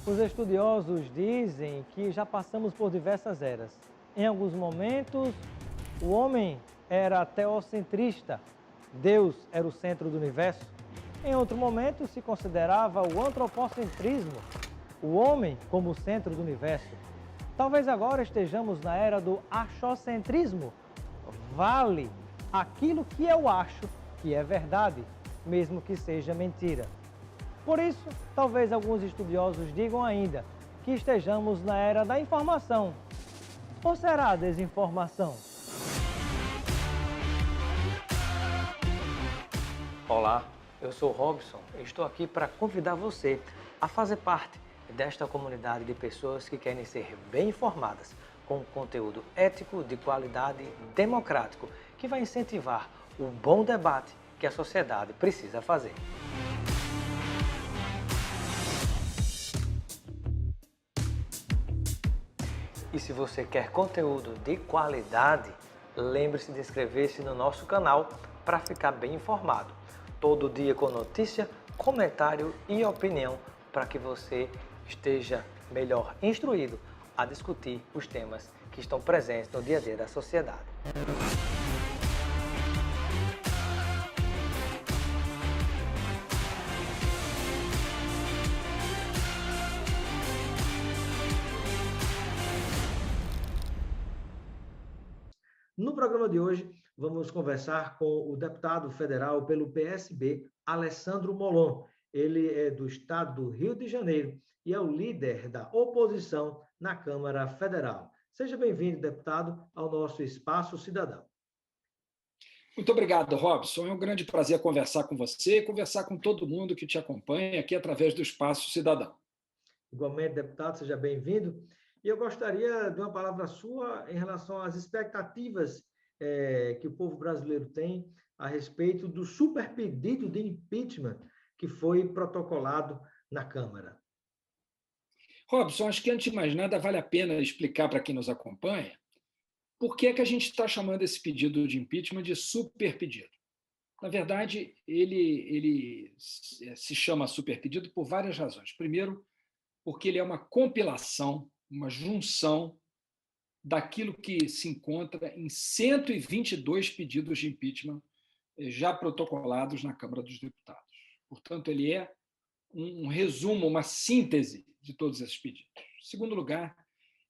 Os estudiosos dizem que já passamos por diversas eras. Em alguns momentos, o homem era teocentrista, Deus era o centro do universo. Em outro momento, se considerava o antropocentrismo, o homem como o centro do universo. Talvez agora estejamos na era do achocentrismo. Vale aquilo que eu acho que é verdade, mesmo que seja mentira. Por isso, talvez alguns estudiosos digam ainda que estejamos na era da informação. Ou será desinformação? Olá, eu sou Robson e estou aqui para convidar você a fazer parte desta comunidade de pessoas que querem ser bem informadas, com conteúdo ético, de qualidade, democrático, que vai incentivar o bom debate que a sociedade precisa fazer. E se você quer conteúdo de qualidade, lembre-se de inscrever-se no nosso canal para ficar bem informado. Todo dia com notícia, comentário e opinião para que você esteja melhor instruído a discutir os temas que estão presentes no dia a dia da sociedade. No programa de hoje, vamos conversar com o deputado federal pelo PSB, Alessandro Molon. Ele é do estado do Rio de Janeiro e é o líder da oposição na Câmara Federal. Seja bem-vindo, deputado, ao nosso Espaço Cidadão. Muito obrigado, Robson. É um grande prazer conversar com você e conversar com todo mundo que te acompanha aqui através do Espaço Cidadão. Igualmente, deputado, seja bem-vindo. E eu gostaria de uma palavra sua em relação às expectativas que o povo brasileiro tem a respeito do super pedido de impeachment que foi protocolado na Câmara. Robson, acho que antes de mais nada vale a pena explicar para quem nos acompanha por que é que a gente está chamando esse pedido de impeachment de super pedido. Na verdade, ele se chama super pedido por várias razões. Primeiro, porque ele é uma compilação, uma junção daquilo que se encontra em 122 pedidos de impeachment já protocolados na Câmara dos Deputados. Portanto, ele é um resumo, uma síntese de todos esses pedidos. Em segundo lugar,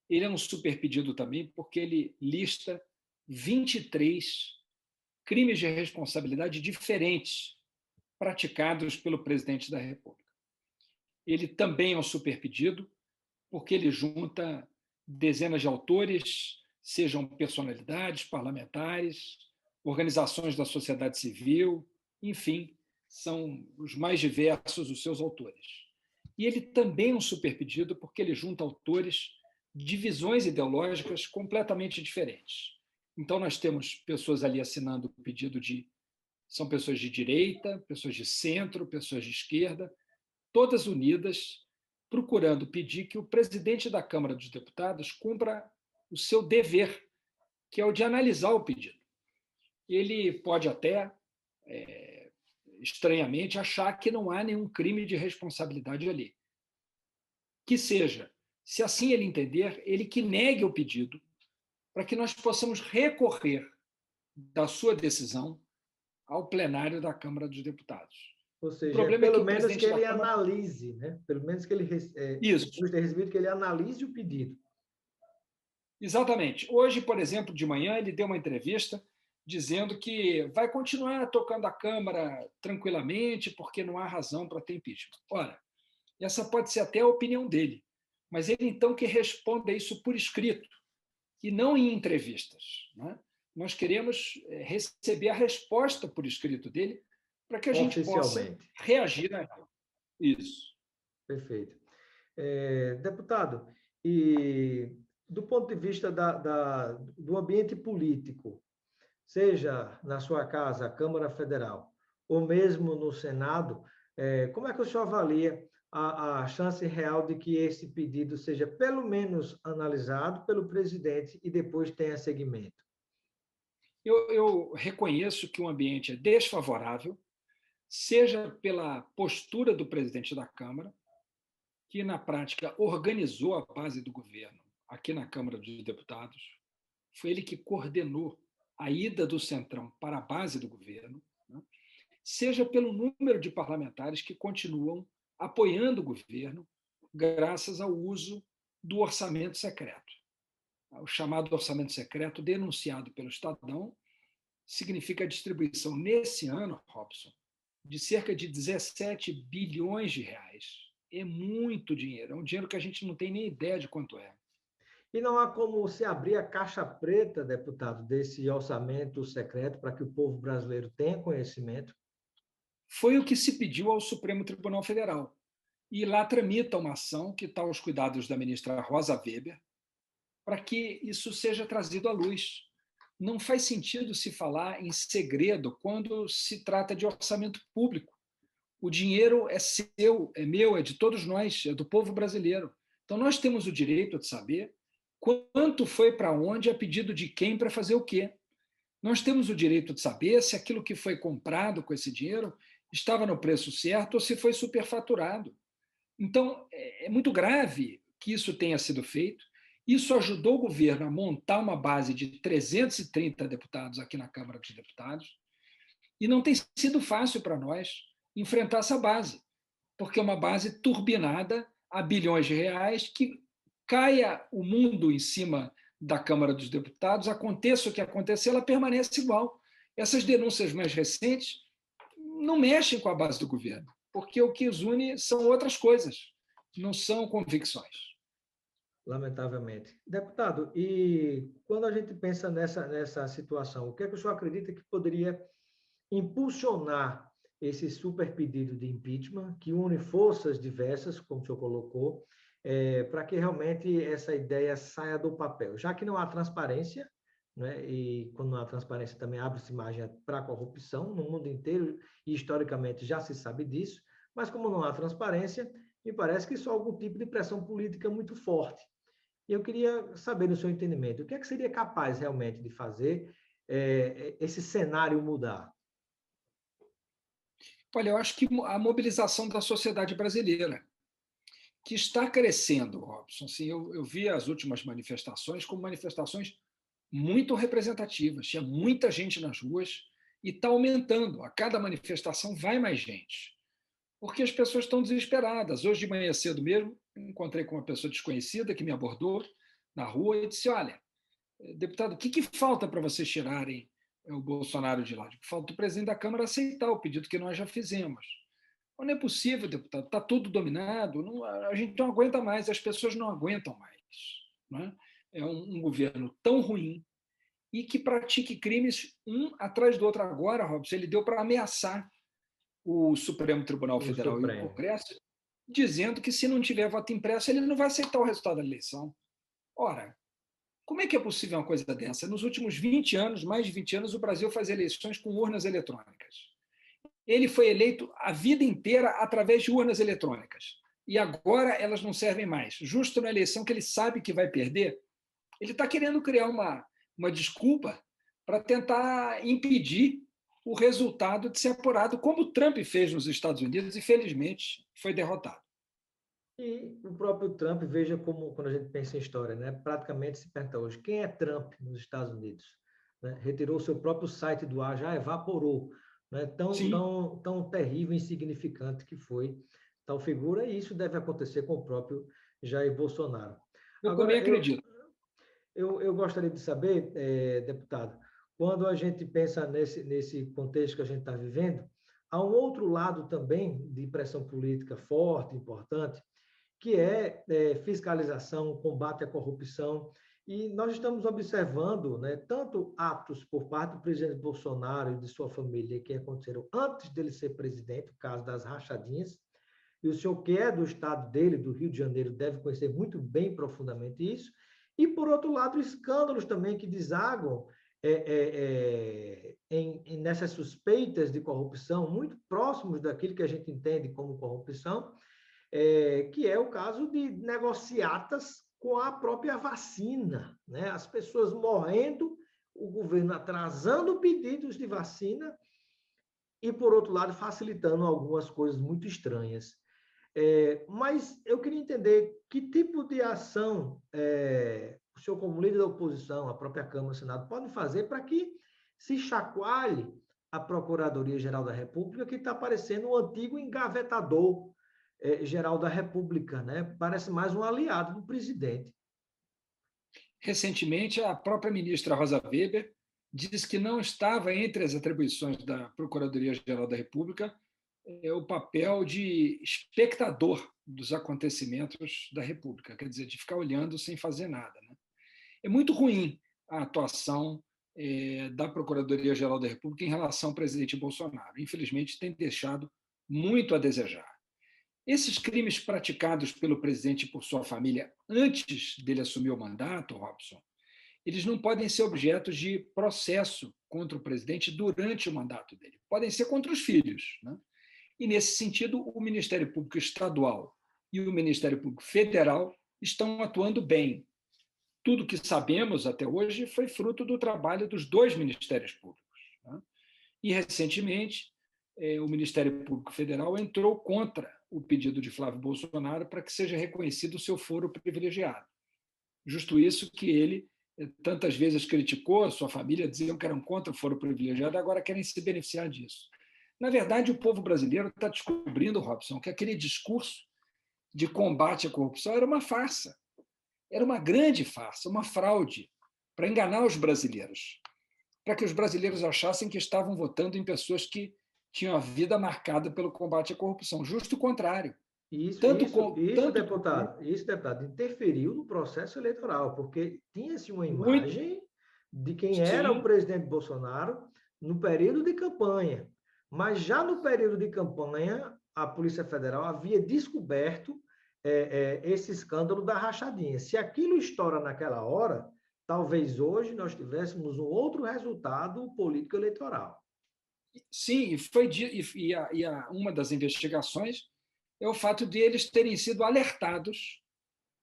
ele é um super pedido também porque ele lista 23 crimes de responsabilidade diferentes praticados pelo presidente da República. Ele também é um super pedido porque ele junta dezenas de autores, sejam personalidades, parlamentares, organizações da sociedade civil, enfim, são os mais diversos os seus autores. E ele também é um super pedido porque ele junta autores de visões ideológicas completamente diferentes. Então, nós temos pessoas ali assinando o pedido são pessoas de direita, pessoas de centro, pessoas de esquerda, todas unidas, procurando pedir que o presidente da Câmara dos Deputados cumpra o seu dever, que é o de analisar o pedido. Ele pode até, estranhamente, achar que não há nenhum crime de responsabilidade ali. Que seja, se assim ele entender, ele que negue o pedido para que nós possamos recorrer da sua decisão ao plenário da Câmara dos Deputados. Ou O seja, problema é que pelo o menos que presidente da ele Câmara... analise, né? Pelo menos que ele, Isso, depois de ter recebido, que ele analise o pedido. exatamente. Hoje, por exemplo, de manhã, ele deu uma entrevista dizendo que vai continuar tocando a Câmara tranquilamente porque não há razão para ter impeachment. Ora, essa pode ser até a opinião dele, mas ele então que responda isso por escrito e não em entrevistas. Né? Nós queremos receber a resposta por escrito dele para que a gente possa Oficialmente. reagir a isso. Perfeito. Deputado, e do ponto de vista do ambiente político, seja na sua casa, a Câmara Federal, ou mesmo no Senado, como é que o senhor avalia a chance real de que esse pedido seja pelo menos analisado pelo presidente e depois tenha seguimento? Eu reconheço que o ambiente é desfavorável, seja pela postura do presidente da Câmara, que, na prática, organizou a base do governo aqui na Câmara dos Deputados, foi ele que coordenou a ida do Centrão para a base do governo, né? Seja pelo número de parlamentares que continuam apoiando o governo, graças ao uso do orçamento secreto. O chamado orçamento secreto, denunciado pelo Estadão, significa a distribuição, nesse ano, Robson, de cerca de 17 bilhões de reais. É muito dinheiro, é um dinheiro que a gente não tem nem ideia de quanto é. E não há como se abrir a caixa preta, deputado, desse orçamento secreto para que o povo brasileiro tenha conhecimento? Foi o que se pediu ao Supremo Tribunal Federal. E lá tramita uma ação que está aos cuidados da ministra Rosa Weber, para que isso seja trazido à luz. Não faz sentido se falar em segredo quando se trata de orçamento público. O dinheiro é seu, é meu, é de todos nós, é do povo brasileiro. Então, nós temos o direito de saber quanto foi para onde, a pedido de quem, para fazer o quê. Nós temos o direito de saber se aquilo que foi comprado com esse dinheiro estava no preço certo ou se foi superfaturado. Então, é muito grave que isso tenha sido feito. Isso ajudou o governo a montar uma base de 330 deputados aqui na Câmara dos Deputados, e não tem sido fácil para nós enfrentar essa base, porque é uma base turbinada a bilhões de reais, que caia o mundo em cima da Câmara dos Deputados, aconteça o que acontecer, ela permanece igual. Essas denúncias mais recentes não mexem com a base do governo, porque o que os une são outras coisas, não são convicções. Lamentavelmente. Deputado, e quando a gente pensa nessa situação, o que é que o senhor acredita que poderia impulsionar esse super pedido de impeachment, que une forças diversas, como o senhor colocou, para que realmente essa ideia saia do papel? Já que não há transparência, né, e quando não há transparência também abre-se margem para a corrupção no mundo inteiro, e historicamente já se sabe disso, mas como não há transparência, me parece que só algum tipo de pressão política muito forte. E eu queria saber, no seu entendimento, o que é que seria capaz realmente de fazer esse cenário mudar? Olha, eu acho que a mobilização da sociedade brasileira, que está crescendo, Robson. Assim, eu vi as últimas manifestações como manifestações muito representativas. Tinha muita gente nas ruas e está aumentando. A cada manifestação vai mais gente, porque as pessoas estão desesperadas. Hoje de manhã cedo mesmo, encontrei com uma pessoa desconhecida que me abordou na rua e disse: olha, deputado, o que falta para vocês tirarem o Bolsonaro de lá? Falta o presidente da Câmara aceitar o pedido que nós já fizemos. Não é possível, deputado, está tudo dominado, a gente não aguenta mais, as pessoas não aguentam mais. Não é? É um governo tão ruim e que pratique crimes um atrás do outro. Agora, Robson, ele deu para ameaçar o Supremo Tribunal Federal e o Congresso, dizendo que se não tiver voto impresso, ele não vai aceitar o resultado da eleição. Ora, como é que é possível uma coisa dessa? Nos últimos 20 anos, mais de 20 anos, o Brasil faz eleições com urnas eletrônicas. Ele foi eleito a vida inteira através de urnas eletrônicas. E agora elas não servem mais. Justo na eleição que ele sabe que vai perder, ele está querendo criar uma desculpa para tentar impedir o resultado de ser apurado, como o Trump fez nos Estados Unidos e, felizmente, foi derrotado. E o próprio Trump, veja como, quando a gente pensa em história, né, praticamente se pergunta hoje, quem é Trump nos Estados Unidos? Né? Retirou seu próprio site do ar, já evaporou. Né? Tão terrível e insignificante que foi tal figura, e isso deve acontecer com o próprio Jair Bolsonaro. Eu também acredito. Eu gostaria de saber, deputado, quando a gente pensa nesse contexto que a gente está vivendo, há um outro lado também de pressão política forte, importante, que é fiscalização, combate à corrupção. E nós estamos observando, né, tanto atos por parte do presidente Bolsonaro e de sua família que aconteceram antes dele ser presidente, o caso das rachadinhas, e o senhor que é do estado dele, do Rio de Janeiro, deve conhecer muito bem profundamente isso. E, por outro lado, escândalos também que desaguam nessas suspeitas de corrupção, muito próximos daquilo que a gente entende como corrupção, que é o caso de negociatas com a própria vacina, né? As pessoas morrendo, o governo atrasando pedidos de vacina e, por outro lado, facilitando algumas coisas muito estranhas. Mas eu queria entender que tipo de ação o senhor, como líder da oposição, a própria Câmara e o Senado, podem fazer para que se chacoalhe a Procuradoria-Geral da República, que está parecendo um antigo engavetador geral da República, né? Parece mais um aliado do presidente. Recentemente, a própria ministra Rosa Weber disse que não estava entre as atribuições da Procuradoria-Geral da República o papel de espectador dos acontecimentos da República, quer dizer, de ficar olhando sem fazer nada. Né? É muito ruim a atuação da Procuradoria-Geral da República em relação ao presidente Bolsonaro. Infelizmente, tem deixado muito a desejar. Esses crimes praticados pelo presidente e por sua família antes dele assumir o mandato, Robson, eles não podem ser objetos de processo contra o presidente durante o mandato dele. Podem ser contra os filhos. Né? E, nesse sentido, o Ministério Público Estadual e o Ministério Público Federal estão atuando bem. Tudo que sabemos até hoje foi fruto do trabalho dos dois Ministérios Públicos. Né? E, recentemente, o Ministério Público Federal entrou contra o pedido de Flávio Bolsonaro para que seja reconhecido o seu foro privilegiado. Justo isso que ele tantas vezes criticou, a sua família diziam que eram contra o foro privilegiado, agora querem se beneficiar disso. Na verdade, o povo brasileiro está descobrindo, Robson, que aquele discurso de combate à corrupção era uma farsa. Era uma grande farsa, uma fraude, para enganar os brasileiros, para que os brasileiros achassem que estavam votando em pessoas que tinham a vida marcada pelo combate à corrupção. Justo o contrário. Isso, Deputado, interferiu no processo eleitoral, porque tinha-se uma muito, imagem de quem era o sim, presidente Bolsonaro no período de campanha. Mas já no período de campanha, a Polícia Federal havia descoberto esse escândalo da rachadinha. Se aquilo estoura naquela hora, talvez hoje nós tivéssemos um outro resultado político eleitoral. sim, uma das investigações é o fato de eles terem sido alertados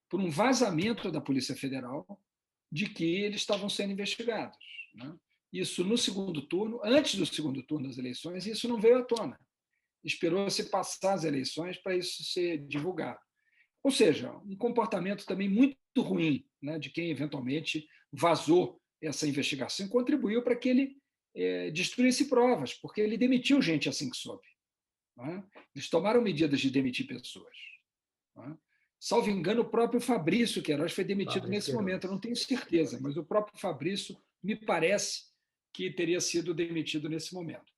por um vazamento da Polícia Federal de que eles estavam sendo investigados. Né? Isso no segundo turno, antes do segundo turno das eleições, e isso não veio à tona. Esperou-se passar as eleições para isso ser divulgado. Ou seja, um comportamento também muito ruim, né, de quem eventualmente vazou essa investigação e contribuiu para que ele destruísse provas, porque ele demitiu gente assim que soube. Né? Eles tomaram medidas de demitir pessoas. Né? Salvo engano, o próprio Fabrício Queiroz foi demitido nesse momento, eu não tenho certeza, mas o próprio Fabrício me parece que teria sido demitido nesse momento.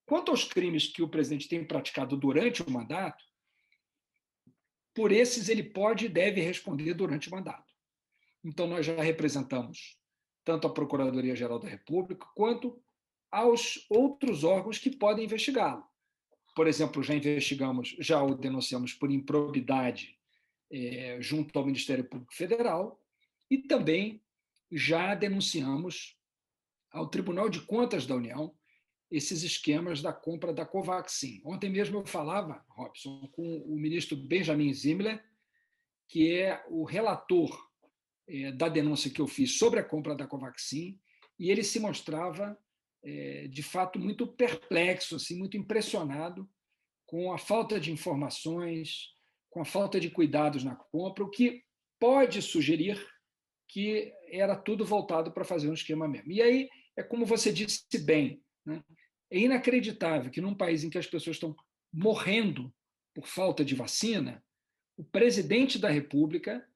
Quanto aos crimes que o presidente tem praticado durante o mandato, por esses ele pode e deve responder durante o mandato. Então, nós já representamos tanto a Procuradoria-Geral da República quanto aos outros órgãos que podem investigá-lo. Por exemplo, já o denunciamos por improbidade junto ao Ministério Público Federal e também já denunciamos ao Tribunal de Contas da União esses esquemas da compra da Covaxin. Ontem mesmo eu falava, Robson, com o ministro Benjamin Zimler, que é o relator da denúncia que eu fiz sobre a compra da Covaxin, e ele se mostrava, de fato, muito perplexo, assim, muito impressionado com a falta de informações, com a falta de cuidados na compra, o que pode sugerir que era tudo voltado para fazer um esquema mesmo. E aí, é como você disse bem, né? É inacreditável que num país em que as pessoas estão morrendo por falta de vacina, o presidente da República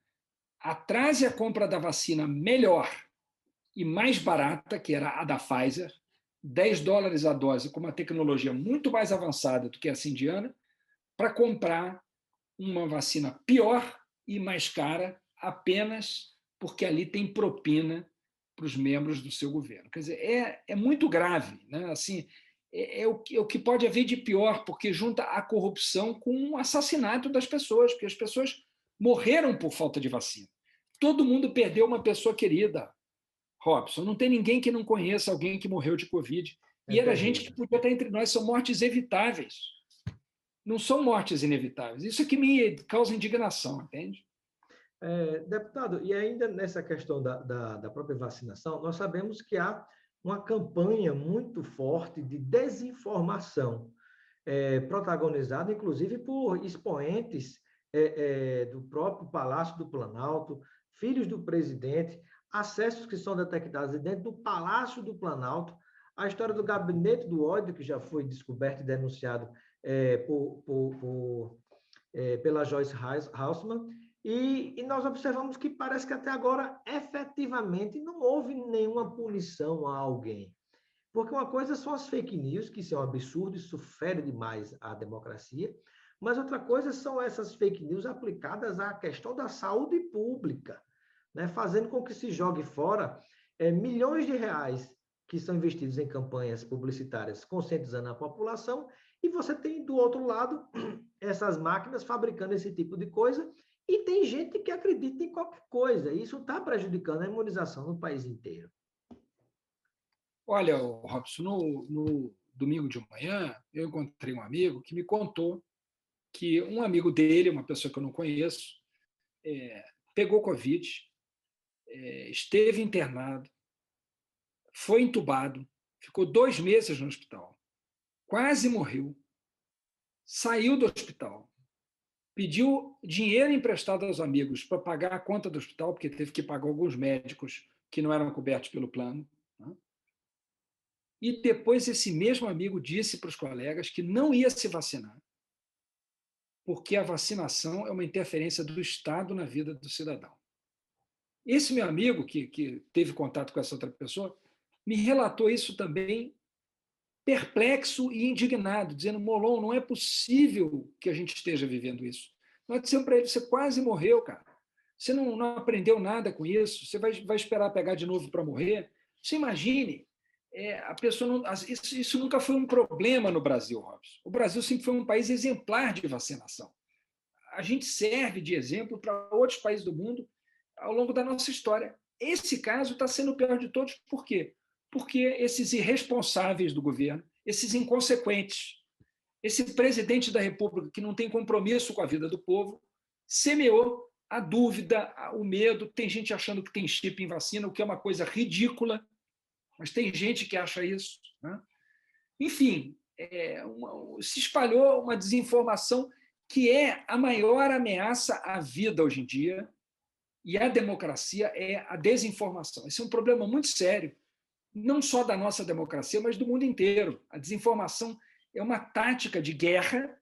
atrase a compra da vacina melhor e mais barata, que era a da Pfizer, $10 a dose, com uma tecnologia muito mais avançada do que essa indiana, para comprar uma vacina pior e mais cara apenas porque ali tem propina para os membros do seu governo. Quer dizer, é muito grave. Né? Assim, é o que pode haver de pior, porque junta a corrupção com o assassinato das pessoas, porque as pessoas morreram por falta de vacina. Todo mundo perdeu uma pessoa querida, Robson. Não tem ninguém que não conheça alguém que morreu de Covid. E era gente que podia estar entre nós. São mortes evitáveis. Não são mortes inevitáveis. Isso é que me causa indignação, entende? Deputado, e ainda nessa questão da própria vacinação, nós sabemos que há uma campanha muito forte de desinformação protagonizado, inclusive, por expoentes do próprio Palácio do Planalto, filhos do presidente, acessos que são detectados dentro do Palácio do Planalto, a história do gabinete do ódio, que já foi descoberto e denunciado pela Joyce Haussmann, e nós observamos que parece que até agora, efetivamente, não houve nenhuma punição a alguém. Porque uma coisa são as fake news, que isso é um absurdo, isso fere demais a democracia, mas outra coisa são essas fake news aplicadas à questão da saúde pública, né? Fazendo com que se jogue fora milhões de reais que são investidos em campanhas publicitárias conscientizando a população, e você tem, do outro lado, essas máquinas fabricando esse tipo de coisa, e tem gente que acredita em qualquer coisa. E isso está prejudicando a imunização no país inteiro. Olha, Robson, no domingo de manhã, eu encontrei um amigo que me contou que um amigo dele, uma pessoa que eu não conheço, pegou Covid, esteve internado, foi entubado, ficou 2 meses no hospital, quase morreu, saiu do hospital, pediu dinheiro emprestado aos amigos para pagar a conta do hospital, porque teve que pagar alguns médicos que não eram cobertos pelo plano, né? E depois esse mesmo amigo disse para os colegas que não ia se vacinar, porque a vacinação é uma interferência do Estado na vida do cidadão. Esse meu amigo, que teve contato com essa outra pessoa, me relatou isso também perplexo e indignado, dizendo: Molon, não é possível que a gente esteja vivendo isso. Nós dissemos para ele: você quase morreu, cara. Você não aprendeu nada com isso, você vai esperar pegar de novo para morrer. Você imagine, a pessoa não, isso nunca foi um problema no Brasil, Robson. O Brasil sempre foi um país exemplar de vacinação. A gente serve de exemplo para outros países do mundo ao longo da nossa história. Esse caso está sendo o pior de todos, por quê? Porque esses irresponsáveis do governo, esses inconsequentes, esse presidente da República que não tem compromisso com a vida do povo, semeou a dúvida, o medo. Tem gente achando que tem chip em vacina, o que é uma coisa ridícula, mas tem gente que acha isso, né? Enfim, se espalhou uma desinformação que é a maior ameaça à vida hoje em dia, e à democracia é a desinformação. Esse é um problema muito sério, não só da nossa democracia, mas do mundo inteiro. A desinformação é uma tática de guerra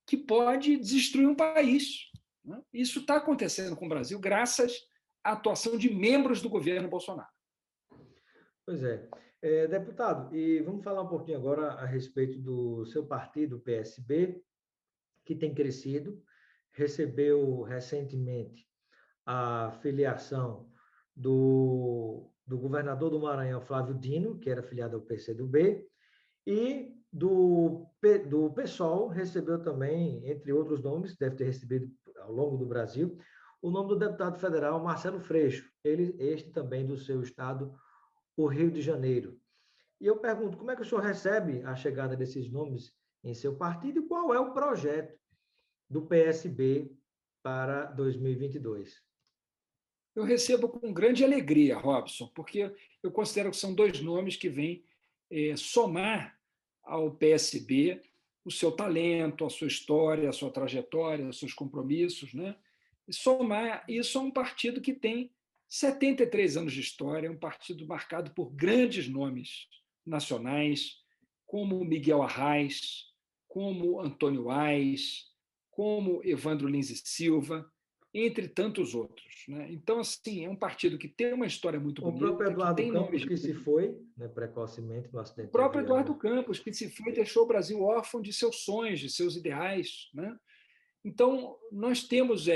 que pode destruir um país, né? Isso está acontecendo com o Brasil graças à atuação de membros do governo Bolsonaro. Pois é. Deputado, e vamos falar um pouquinho agora a respeito do seu partido, o PSB, que tem crescido, recebeu recentemente a filiação do governador do Maranhão, Flávio Dino, que era filiado ao PCdoB, e do PSOL recebeu também, entre outros nomes, deve ter recebido ao longo do Brasil, o nome do deputado federal Marcelo Freixo, este também do seu estado, o Rio de Janeiro. E eu pergunto, como é que o senhor recebe a chegada desses nomes em seu partido e qual é o projeto do PSB para 2022? Eu recebo com grande alegria, Robson, porque eu considero que são 2 nomes que vêm somar ao PSB o seu talento, a sua história, a sua trajetória, os seus compromissos, né? E somar isso a um partido que tem 73 anos de história, um partido marcado por grandes nomes nacionais, como Miguel Arraes, como Antônio Ais, como Evandro Lins e Silva, entre tantos outros, né? Então, assim, é um partido que tem uma história muito bonita. O próprio Eduardo que tem Campos, que se foi, né, precocemente no acidente. O próprio Eduardo Campos, que se foi e deixou o Brasil órfão de seus sonhos, de seus ideais, né? Então, nós temos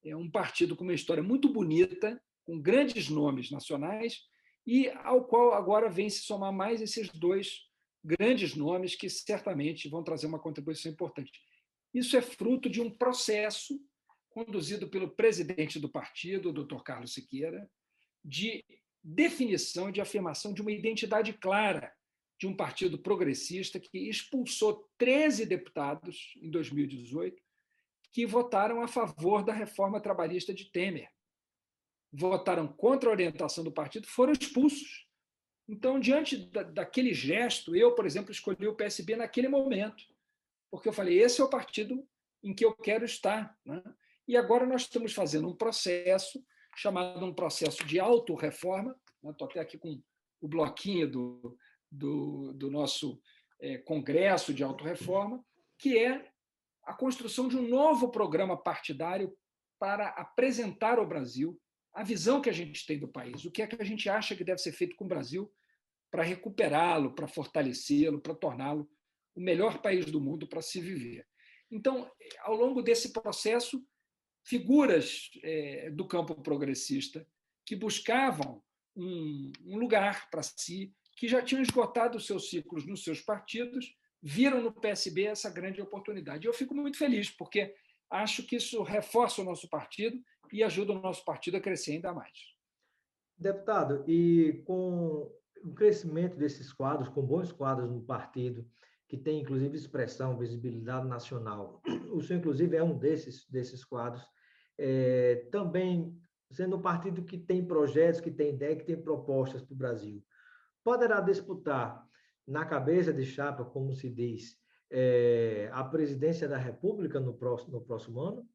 um partido com uma história muito bonita, com grandes nomes nacionais, e ao qual agora vem se somar mais esses 2 grandes nomes que certamente vão trazer uma contribuição importante. Isso é fruto de um processo conduzido pelo presidente do partido, o Dr. Carlos Siqueira, de definição, de afirmação de uma identidade clara de um partido progressista que expulsou 13 deputados em 2018 que votaram a favor da reforma trabalhista de Temer. Votaram contra a orientação do partido, foram expulsos. Então, diante daquele gesto, eu, por exemplo, escolhi o PSB naquele momento, porque eu falei, esse é o partido em que eu quero estar, né? E agora nós estamos fazendo um processo chamado um processo de autorreforma, né? Estou até aqui com o bloquinho do nosso congresso de autorreforma, que é a construção de um novo programa partidário para apresentar ao Brasil a visão que a gente tem do país, o que é que a gente acha que deve ser feito com o Brasil para recuperá-lo, para fortalecê-lo, para torná-lo o melhor país do mundo para se viver. Então, ao longo desse processo, figuras do campo progressista que buscavam um lugar para si, que já tinham esgotado os seus ciclos nos seus partidos, viram no PSB essa grande oportunidade. Eu fico muito feliz, porque acho que isso reforça o nosso partido e ajuda o nosso partido a crescer ainda mais. Deputado, e com o crescimento desses quadros, com bons quadros no partido, que tem inclusive expressão, visibilidade nacional, o senhor inclusive é um desses quadros, também sendo um partido que tem projetos, que tem ideia, que tem propostas para o Brasil, poderá disputar na cabeça de chapa, como se diz, a presidência da República no próximo ano?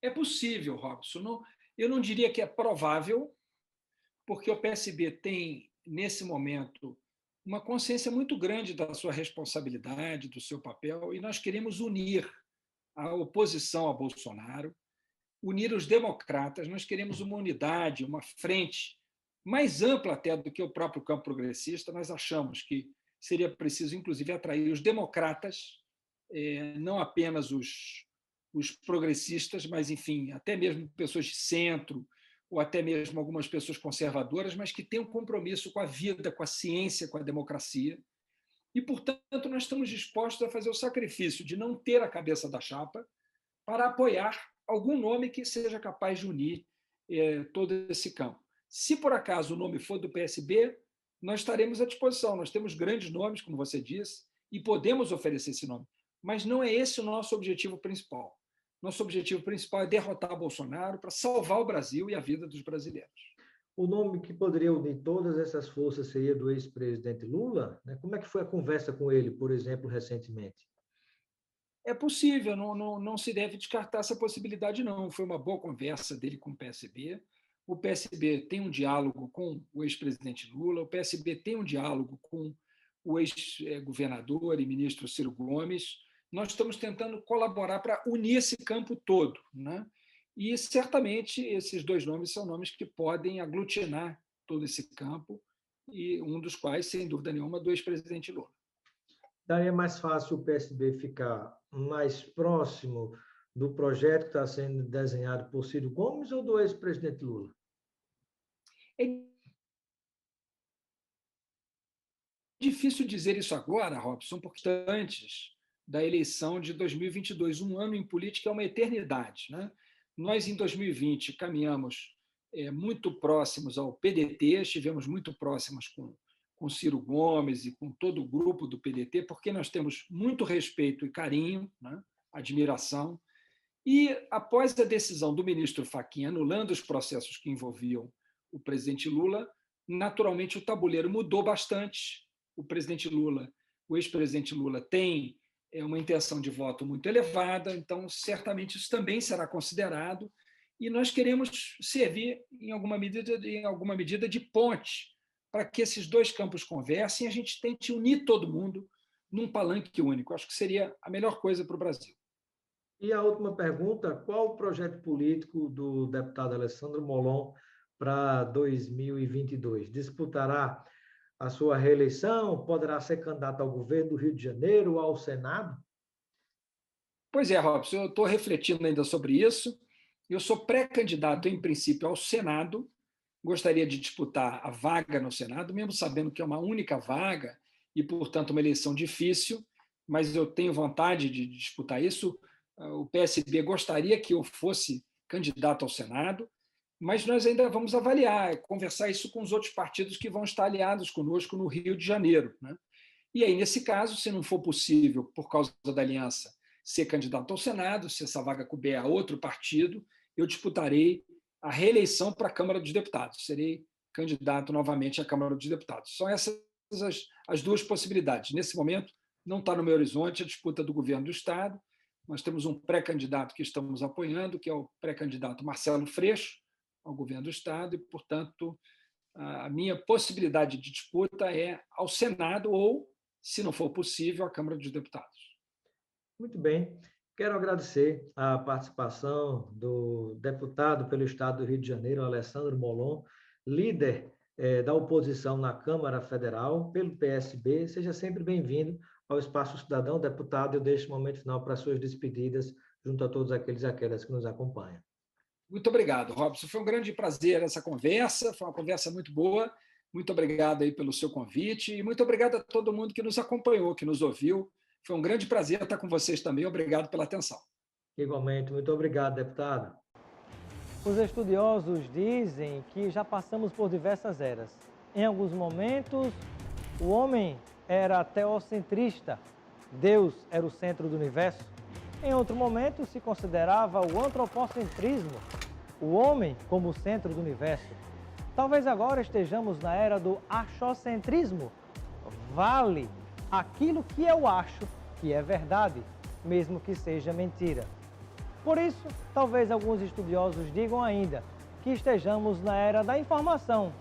É possível, Robson. Eu não diria que é provável, porque o PSB tem, nesse momento, uma consciência muito grande da sua responsabilidade, do seu papel, e nós queremos unir a oposição a Bolsonaro, unir os democratas, nós queremos uma unidade, uma frente mais ampla até do que o próprio campo progressista. Nós achamos que seria preciso, inclusive, atrair os democratas, não apenas os progressistas, mas, enfim, até mesmo pessoas de centro, ou até mesmo algumas pessoas conservadoras, mas que têm um compromisso com a vida, com a ciência, com a democracia. E, portanto, nós estamos dispostos a fazer o sacrifício de não ter a cabeça da chapa para apoiar algum nome que seja capaz de unir todo esse campo. Se, por acaso, o nome for do PSB, nós estaremos à disposição. Nós temos grandes nomes, como você disse, e podemos oferecer esse nome. Mas não é esse o nosso objetivo principal. Nosso objetivo principal é derrotar Bolsonaro para salvar o Brasil e a vida dos brasileiros. O nome que poderia unir todas essas forças seria do ex-presidente Lula, né? Como é que foi a conversa com ele, por exemplo, recentemente? É possível, não se deve descartar essa possibilidade, não. Foi uma boa conversa dele com o PSB. O PSB tem um diálogo com o ex-presidente Lula, o PSB tem um diálogo com o ex-governador e ministro Ciro Gomes. Nós estamos tentando colaborar para unir esse campo todo, né? E, certamente, esses dois nomes são nomes que podem aglutinar todo esse campo, e um dos quais, sem dúvida nenhuma, do ex-presidente Lula. Daí é mais fácil o PSB ficar mais próximo do projeto que está sendo desenhado por Ciro Gomes ou do ex-presidente Lula? É difícil dizer isso agora, Robson, porque antes da eleição de 2022, um ano em política é uma eternidade, né? Nós, em 2020, caminhamos muito próximos ao PDT, estivemos muito próximos com Ciro Gomes e com todo o grupo do PDT, porque nós temos muito respeito e carinho, né? Admiração. E, após a decisão do ministro Fachin anulando os processos que envolviam o presidente Lula, naturalmente o tabuleiro mudou bastante. O presidente Lula, o ex-presidente Lula, tem uma intenção de voto muito elevada, então certamente isso também será considerado, e nós queremos servir em alguma medida de ponte para que esses dois campos conversem e a gente tente unir todo mundo num palanque único. Acho que seria a melhor coisa para o Brasil. E a última pergunta, qual o projeto político do deputado Alessandro Molon para 2022? Disputará a sua reeleição? Poderá ser candidato ao governo do Rio de Janeiro, ao Senado? Pois é, Robson, eu estou refletindo ainda sobre isso. Eu sou pré-candidato, em princípio, ao Senado. Gostaria de disputar a vaga no Senado, mesmo sabendo que é uma única vaga e, portanto, uma eleição difícil, mas eu tenho vontade de disputar isso. O PSB gostaria que eu fosse candidato ao Senado, mas nós ainda vamos avaliar, conversar isso com os outros partidos que vão estar aliados conosco no Rio de Janeiro, né? E aí, nesse caso, se não for possível, por causa da aliança, ser candidato ao Senado, se essa vaga couber a outro partido, eu disputarei a reeleição para a Câmara dos Deputados. Serei candidato novamente à Câmara dos Deputados. São essas as duas possibilidades. Nesse momento, não está no meu horizonte a disputa do governo do Estado. Nós temos um pré-candidato que estamos apoiando, que é o pré-candidato Marcelo Freixo, ao governo do Estado, e, portanto, a minha possibilidade de disputa é ao Senado ou, se não for possível, à Câmara dos Deputados. Muito bem. Quero agradecer a participação do deputado pelo Estado do Rio de Janeiro, Alessandro Molon, líder da oposição na Câmara Federal, pelo PSB. Seja sempre bem-vindo ao Espaço Cidadão, deputado. Eu deixo o momento final para suas despedidas junto a todos aqueles e aquelas que nos acompanham. Muito obrigado, Robson. Foi um grande prazer essa conversa, foi uma conversa muito boa. Muito obrigado aí pelo seu convite e muito obrigado a todo mundo que nos acompanhou, que nos ouviu. Foi um grande prazer estar com vocês também. Obrigado pela atenção. Igualmente. Muito obrigado, deputado. Os estudiosos dizem que já passamos por diversas eras. Em alguns momentos, o homem era teocentrista, Deus era o centro do universo. Em outro momento, se considerava o antropocentrismo, o homem como o centro do universo. Talvez agora estejamos na era do achocentrismo. Vale aquilo que eu acho que é verdade, mesmo que seja mentira. Por isso, talvez alguns estudiosos digam ainda que estejamos na era da informação.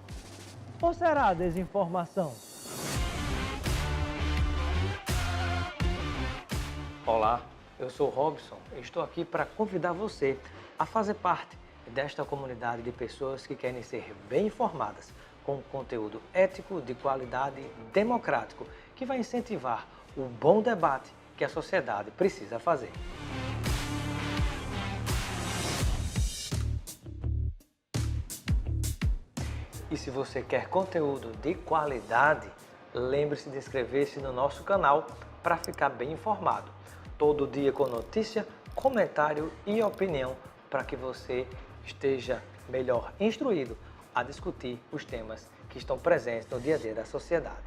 Ou será a desinformação? Olá, eu sou Robson e estou aqui para convidar você a fazer parte desta comunidade de pessoas que querem ser bem informadas, com conteúdo ético, de qualidade, democrático, que vai incentivar o bom debate que a sociedade precisa fazer. E se você quer conteúdo de qualidade, lembre-se de inscrever-se no nosso canal para ficar bem informado. Todo dia com notícia, comentário e opinião para que você esteja melhor instruído a discutir os temas que estão presentes no dia a dia da sociedade.